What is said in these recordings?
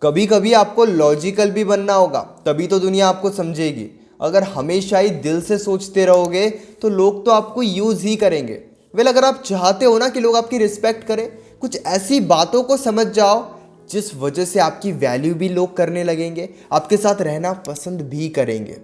कभी कभी आपको लॉजिकल भी बनना होगा, तभी तो दुनिया आपको समझेगी। अगर हमेशा ही दिल से सोचते रहोगे तो लोग तो आपको यूज़ ही करेंगे। अगर आप चाहते हो ना कि लोग आपकी रिस्पेक्ट करें, कुछ ऐसी बातों को समझ जाओ जिस वजह से आपकी वैल्यू भी लोग करने लगेंगे, आपके साथ रहना पसंद भी करेंगे।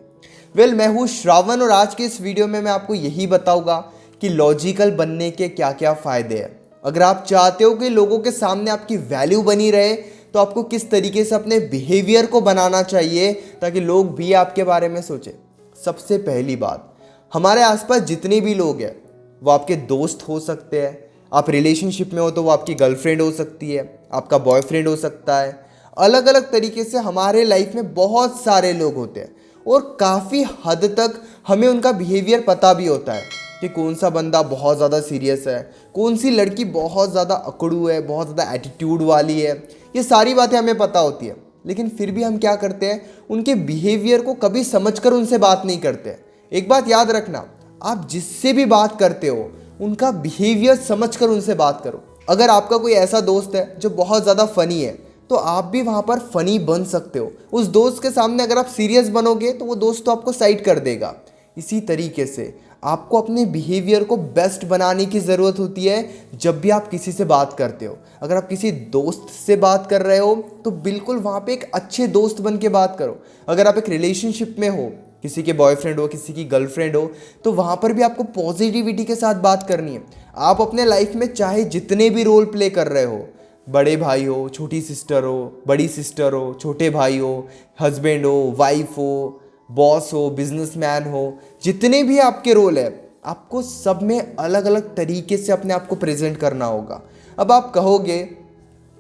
मैं हूँ श्रावण और आज के इस वीडियो में मैं आपको यही बताऊंगा कि लॉजिकल बनने के क्या क्या फ़ायदे हैं। अगर आप चाहते हो कि लोगों के सामने आपकी वैल्यू बनी रहे तो आपको किस तरीके से अपने बिहेवियर को बनाना चाहिए ताकि लोग भी आपके बारे में सोचें। सबसे पहली बात, हमारे आसपास जितने भी लोग हैं वो आपके दोस्त हो सकते हैं। आप रिलेशनशिप में हो तो वो आपकी गर्लफ्रेंड हो सकती है, आपका बॉयफ्रेंड हो सकता है। अलग अलग तरीके से हमारे लाइफ में बहुत सारे लोग होते हैं और काफ़ी हद तक हमें उनका बिहेवियर पता भी होता है कि कौन सा बंदा बहुत ज़्यादा सीरियस है, कौन सी लड़की बहुत ज़्यादा अकड़ू है, बहुत ज़्यादा एटीट्यूड वाली है। ये सारी बातें हमें पता होती है, लेकिन फिर भी हम क्या करते हैं, उनके बिहेवियर को कभी समझकर उनसे बात नहीं करते। एक बात याद रखना, आप जिससे भी बात करते हो उनका बिहेवियर समझकर उनसे बात करो। अगर आपका कोई ऐसा दोस्त है जो बहुत ज़्यादा फ़नी है तो आप भी वहाँ पर फ़नी बन सकते हो। उस दोस्त के सामने अगर आप सीरियस बनोगे तो वो दोस्त तो आपको साइड कर देगा। इसी तरीके से आपको अपने बिहेवियर को बेस्ट बनाने की ज़रूरत होती है जब भी आप किसी से बात करते हो। अगर आप किसी दोस्त से बात कर रहे हो तो बिल्कुल वहाँ पे एक अच्छे दोस्त बन के बात करो। अगर आप एक रिलेशनशिप में हो, किसी के बॉयफ्रेंड हो, किसी की गर्लफ्रेंड हो, तो वहाँ पर भी आपको पॉजिटिविटी के साथ बात करनी है। आप अपने लाइफ में चाहे जितने भी रोल प्ले कर रहे हो, बड़े भाई हो, छोटी सिस्टर हो, बड़ी सिस्टर हो, छोटे भाई हो, हस्बैंड हो, वाइफ हो, बॉस हो, बिजनेसमैन हो, जितने भी आपके रोल है, आपको सब में अलग अलग तरीके से अपने आप को प्रेजेंट करना होगा। अब आप कहोगे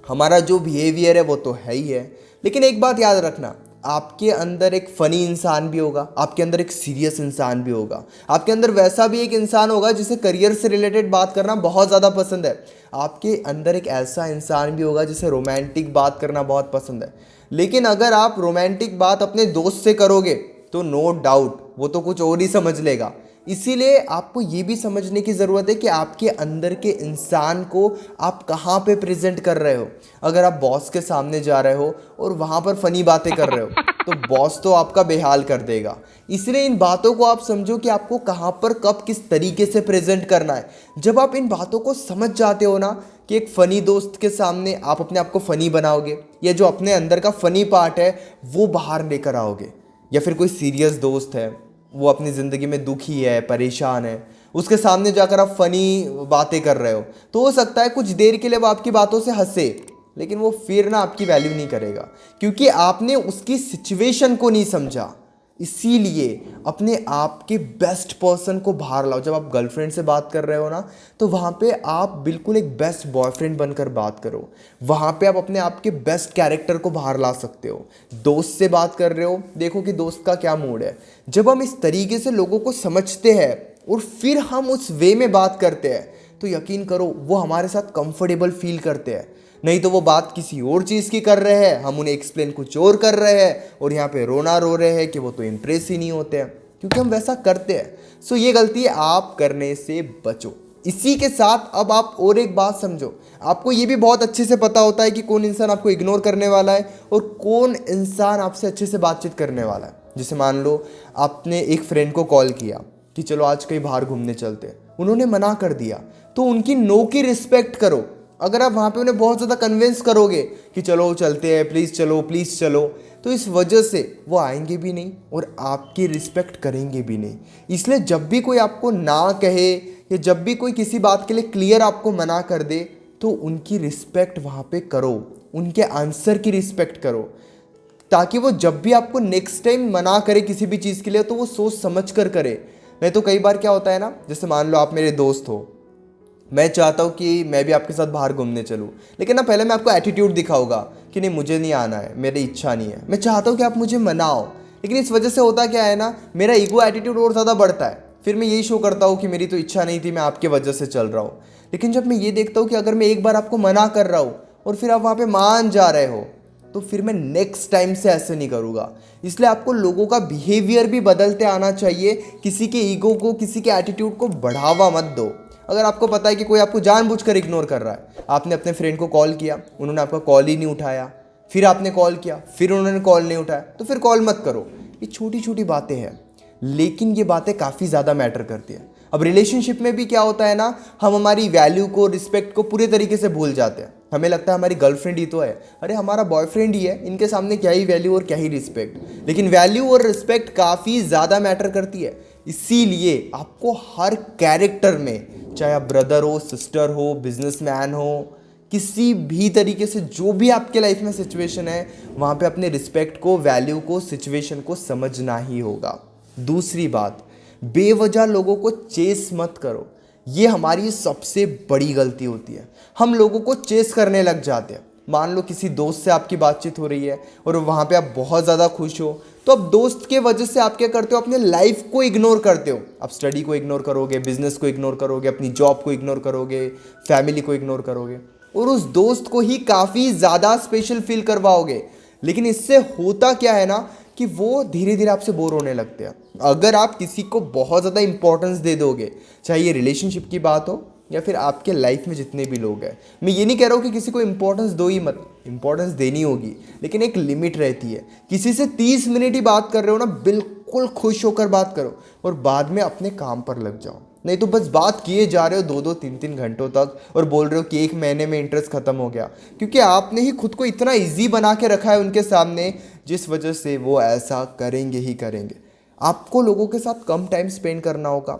हमारा जो बिहेवियर है वो तो है ही है, लेकिन एक बात याद रखना, आपके अंदर एक फ़नी इंसान भी होगा, आपके अंदर एक सीरियस इंसान भी होगा, आपके अंदर वैसा भी एक इंसान होगा जिसे करियर से रिलेटेड बात करना बहुत ज़्यादा पसंद है, आपके अंदर एक ऐसा इंसान भी होगा जिसे रोमांटिक बात करना बहुत पसंद है। लेकिन अगर आप रोमांटिक बात अपने दोस्त से करोगे तो नो डाउट वो तो कुछ और ही समझ लेगा। इसीलिए आपको ये भी समझने की ज़रूरत है कि आपके अंदर के इंसान को आप कहाँ पे प्रेजेंट कर रहे हो। अगर आप बॉस के सामने जा रहे हो और वहाँ पर फ़नी बातें कर रहे हो तो बॉस तो आपका बेहाल कर देगा। इसलिए इन बातों को आप समझो कि आपको कहाँ पर कब किस तरीके से प्रेजेंट करना है। जब आप इन बातों को समझ जाते हो ना कि एक फ़नी दोस्त के सामने आप अपने आप को फ़नी बनाओगे, या जो अपने अंदर का फ़नी पार्ट है वो बाहर लेकर आओगे। या फिर कोई सीरियस दोस्त है, वो अपनी ज़िंदगी में दुखी है, परेशान है, उसके सामने जाकर आप फ़नी बातें कर रहे हो तो हो सकता है कुछ देर के लिए वो आपकी बातों से हंसे, लेकिन वो फिर ना आपकी वैल्यू नहीं करेगा क्योंकि आपने उसकी सिचुएशन को नहीं समझा। इसीलिए अपने आप के बेस्ट पर्सन को बाहर लाओ। जब आप गर्लफ्रेंड से बात कर रहे हो ना तो वहाँ पे आप बिल्कुल एक बेस्ट बॉयफ्रेंड बनकर बात करो। वहाँ पे आप अपने आप के बेस्ट कैरेक्टर को बाहर ला सकते हो। दोस्त से बात कर रहे हो, देखो कि दोस्त का क्या मूड है। जब हम इस तरीके से लोगों को समझते हैं और फिर हम उस वे में बात करते हैं तो यकीन करो वो हमारे साथ कंफर्टेबल फील करते हैं। नहीं तो वो बात किसी और चीज़ की कर रहे हैं, हम उन्हें एक्सप्लेन कुछ और कर रहे हैं और यहाँ पे रोना रो रहे हैं कि वो तो इम्प्रेस ही नहीं होते हैं, क्योंकि हम वैसा करते हैं। सो ये गलती आप करने से बचो। इसी के साथ अब आप और एक बात समझो, आपको ये भी बहुत अच्छे से पता होता है कि कौन इंसान आपको इग्नोर करने वाला है और कौन इंसान आपसे अच्छे से बातचीत करने वाला है। जैसे मान लो आपने एक फ्रेंड को कॉल किया कि चलो आज कहीं बाहर घूमने चलते हैं, उन्होंने मना कर दिया तो उनकी नो की रिस्पेक्ट करो। अगर आप वहाँ पे उन्हें बहुत ज़्यादा कन्विंस करोगे कि चलो चलते हैं, प्लीज़ चलो, तो इस वजह से वो आएंगे भी नहीं और आपकी रिस्पेक्ट करेंगे भी नहीं। इसलिए जब भी कोई आपको ना कहे या जब भी कोई किसी बात के लिए क्लियर आपको मना कर दे तो उनकी रिस्पेक्ट वहाँ पे करो, उनके आंसर की रिस्पेक्ट करो, ताकि वो जब भी आपको नेक्स्ट टाइम मना करे किसी भी चीज़ के लिए तो वो सोच समझ कर करे। नहीं तो कई बार क्या होता है ना, जैसे मान लो आप मेरे दोस्त हो, मैं चाहता हूँ कि मैं भी आपके साथ बाहर घूमने चलूँ, लेकिन ना पहले मैं आपको एटीट्यूड दिखाऊंगा कि नहीं मुझे नहीं आना है, मेरी इच्छा नहीं है, मैं चाहता हूँ कि आप मुझे मनाओ। लेकिन इस वजह से होता क्या है ना, मेरा ईगो एटीट्यूड और ज़्यादा बढ़ता है। फिर मैं यही शो करता हूँ कि मेरी तो इच्छा नहीं थी, मैं आपके वजह से चल रहा हूँ। लेकिन जब मैं ये देखता हूँ कि अगर मैं एक बार आपको मना कर रहा हूँ और फिर आप वहाँ पर मान जा रहे हो तो फिर मैं नेक्स्ट टाइम से ऐसे नहीं करूँगा। इसलिए आपको लोगों का बिहेवियर भी बदलते आना चाहिए। किसी के ईगो को, किसी के एटीट्यूड को बढ़ावा मत दो। अगर आपको पता है कि कोई आपको जानबूझकर इग्नोर कर रहा है, आपने अपने फ्रेंड को कॉल किया, उन्होंने आपका कॉल ही नहीं उठाया, फिर आपने कॉल किया, फिर उन्होंने कॉल नहीं उठाया, तो फिर कॉल मत करो। ये छोटी छोटी बातें हैं, लेकिन ये बातें काफ़ी ज़्यादा मैटर करती है। अब रिलेशनशिप में भी क्या होता है ना, हम हमारी वैल्यू को, रिस्पेक्ट को पूरे तरीके से भूल जाते हैं। हमें लगता है हमारी गर्लफ्रेंड ही तो है, अरे हमारा बॉयफ्रेंड ही है, इनके सामने क्या ही वैल्यू और क्या ही रिस्पेक्ट। लेकिन वैल्यू और रिस्पेक्ट काफ़ी ज़्यादा मैटर करती है। इसीलिए आपको हर कैरेक्टर में, चाहे आप ब्रदर हो, सिस्टर हो, बिजनेसमैन हो, किसी भी तरीके से जो भी आपके लाइफ में सिचुएशन है, वहाँ पे अपने रिस्पेक्ट को, वैल्यू को, सिचुएशन को समझना ही होगा। दूसरी बात, बेवजह लोगों को चेस मत करो। ये हमारी सबसे बड़ी गलती होती है। हम लोगों को चेस करने लग जाते हैं। मान लो किसी दोस्त से आपकी बातचीत हो रही है और वहाँ पे आप बहुत ज़्यादा खुश हो, तो अब दोस्त के वजह से आप क्या करते हो, अपने लाइफ को इग्नोर करते हो। आप स्टडी को इग्नोर करोगे, बिजनेस को इग्नोर करोगे, अपनी जॉब को इग्नोर करोगे, फैमिली को इग्नोर करोगे और उस दोस्त को ही काफ़ी ज़्यादा स्पेशल फील करवाओगे। लेकिन इससे होता क्या है ना कि वो धीरे धीरे आपसे बोर होने लगते हैं। अगर आप किसी को बहुत ज़्यादा इंपॉर्टेंस दे दोगे, चाहे ये रिलेशनशिप की बात हो या फिर आपके लाइफ में जितने भी लोग हैं, मैं ये नहीं कह रहा हूँ कि किसी को इंपॉर्टेंस दो ही मत, इंपॉर्टेंस देनी होगी, लेकिन एक लिमिट रहती है। किसी से 30 मिनट ही बात कर रहे हो ना, बिल्कुल खुश होकर बात करो और बाद में अपने काम पर लग जाओ। नहीं तो बस बात किए जा रहे हो 2-2, 3-3 घंटों तक और बोल रहे हो कि 1 महीने में इंटरेस्ट खत्म हो गया, क्योंकि आपने ही खुद को इतना ईजी बना के रखा है उनके सामने, जिस वजह से वो ऐसा करेंगे ही करेंगे। आपको लोगों के साथ कम टाइम स्पेंड करना होगा,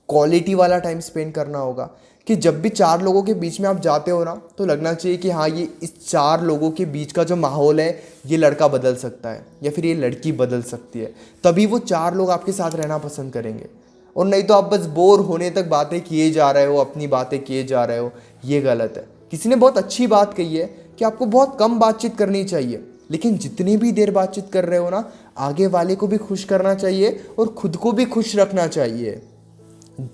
क्वालिटी वाला टाइम स्पेंड करना होगा, कि जब भी 4 लोगों के बीच में आप जाते हो ना, तो लगना चाहिए कि हाँ, ये इस 4 लोगों के बीच का जो माहौल है, ये लड़का बदल सकता है या फिर ये लड़की बदल सकती है। तभी वो 4 लोग आपके साथ रहना पसंद करेंगे। और नहीं तो आप बस बोर होने तक बातें किए जा रहे हो, अपनी बातें किए जा रहे हो, ये गलत है। किसी ने बहुत अच्छी बात कही है कि आपको बहुत कम बातचीत करनी चाहिए, लेकिन जितनी भी देर बातचीत कर रहे हो ना, आगे वाले को भी खुश करना चाहिए और खुद को भी खुश रखना चाहिए।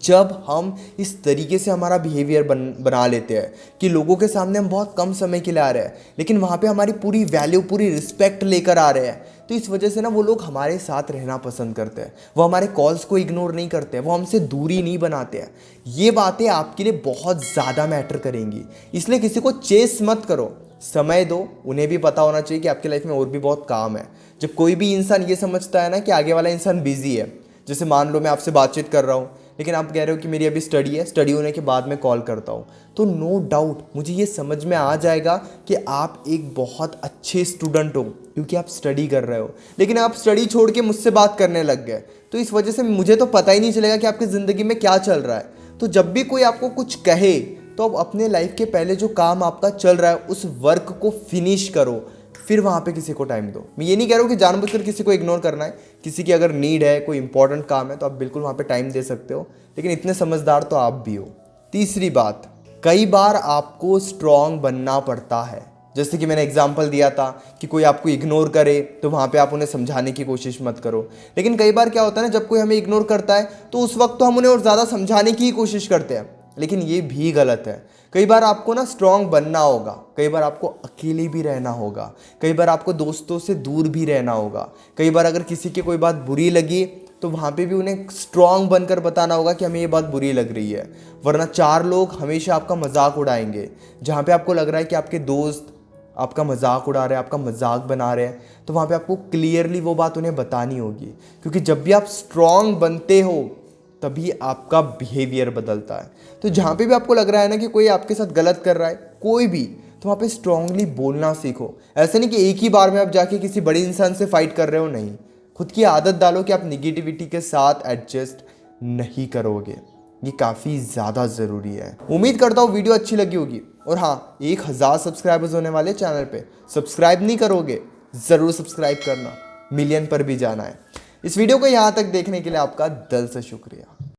जब हम इस तरीके से हमारा बिहेवियर बना लेते हैं कि लोगों के सामने हम बहुत कम समय के लिए आ रहे हैं, लेकिन वहाँ पे हमारी पूरी वैल्यू, पूरी रिस्पेक्ट लेकर आ रहे हैं, तो इस वजह से ना वो लोग हमारे साथ रहना पसंद करते हैं। वो हमारे कॉल्स को इग्नोर नहीं करते हैं, वो हमसे दूरी नहीं बनाते हैं। ये बातें आपके लिए बहुत ज़्यादा मैटर करेंगी। इसलिए किसी को चेस मत करो, समय दो। उन्हें भी पता होना चाहिए कि आपकी लाइफ में और भी बहुत काम है। जब कोई भी इंसान ये समझता है ना कि आगे वाला इंसान बिजी है, जैसे मान लो मैं आपसे बातचीत कर रहा हूँ, लेकिन आप कह रहे हो कि मेरी अभी स्टडी है, स्टडी होने के बाद मैं कॉल करता हूँ, तो नो डाउट मुझे ये समझ में आ जाएगा कि आप एक बहुत अच्छे स्टूडेंट हो, क्योंकि आप स्टडी कर रहे हो। लेकिन आप स्टडी छोड़ के मुझसे बात करने लग गए, तो इस वजह से मुझे तो पता ही नहीं चलेगा कि आपकी ज़िंदगी में क्या चल रहा है। तो जब भी कोई आपको कुछ कहे, तो अब अपने लाइफ के पहले जो काम आपका चल रहा है, उस वर्क को फिनिश करो, फिर वहाँ पे किसी को टाइम दो। मैं ये नहीं कह रहा हूँ कि जानबूझकर किसी को इग्नोर करना है। किसी की अगर नीड है, कोई इंपॉर्टेंट काम है, तो आप बिल्कुल वहाँ पे टाइम दे सकते हो, लेकिन इतने समझदार तो आप भी हो। तीसरी बात, कई बार आपको स्ट्रॉन्ग बनना पड़ता है। जैसे कि मैंने एग्जांपल दिया था कि कोई आपको इग्नोर करे, तो वहाँ पे आप उन्हें समझाने की कोशिश मत करो। लेकिन कई बार क्या होता है ना, जब कोई हमें इग्नोर करता है, तो उस वक्त तो हम उन्हें और ज़्यादा समझाने की ही कोशिश करते हैं, लेकिन ये भी गलत है। कई बार आपको ना स्ट्रॉन्ग बनना होगा, कई बार आपको अकेले भी रहना होगा, कई बार आपको दोस्तों से दूर भी रहना होगा। कई बार अगर किसी की कोई बात बुरी लगी, तो वहाँ पे भी उन्हें स्ट्रॉन्ग बनकर बताना होगा कि हमें ये बात बुरी लग रही है, वरना 4 लोग हमेशा आपका मजाक उड़ाएंगे। जहाँ पे आपको लग रहा है कि आपके दोस्त आपका मजाक उड़ा रहे हैं, आपका मजाक बना रहे हैं, तो वहाँ पे आपको क्लियरली वो बात उन्हें बतानी होगी। क्योंकि जब भी आप स्ट्रॉन्ग बनते हो, तभी आपका बिहेवियर बदलता है। तो जहाँ पे भी आपको लग रहा है ना कि कोई आपके साथ गलत कर रहा है, कोई भी, तो वहाँ पे स्ट्रांगली बोलना सीखो। ऐसा नहीं कि एक ही बार में आप जाके किसी बड़े इंसान से फाइट कर रहे हो, नहीं। खुद की आदत डालो कि आप निगेटिविटी के साथ एडजस्ट नहीं करोगे। ये काफ़ी ज़्यादा ज़रूरी है। उम्मीद करता हूँ वीडियो अच्छी लगी होगी। और हाँ, 1000 सब्सक्राइबर्स होने वाले चैनल पे, सब्सक्राइब नहीं करोगे, ज़रूर सब्सक्राइब करना, मिलियन पर भी जाना है। इस वीडियो को यहाँ तक देखने के लिए आपका दिल से शुक्रिया।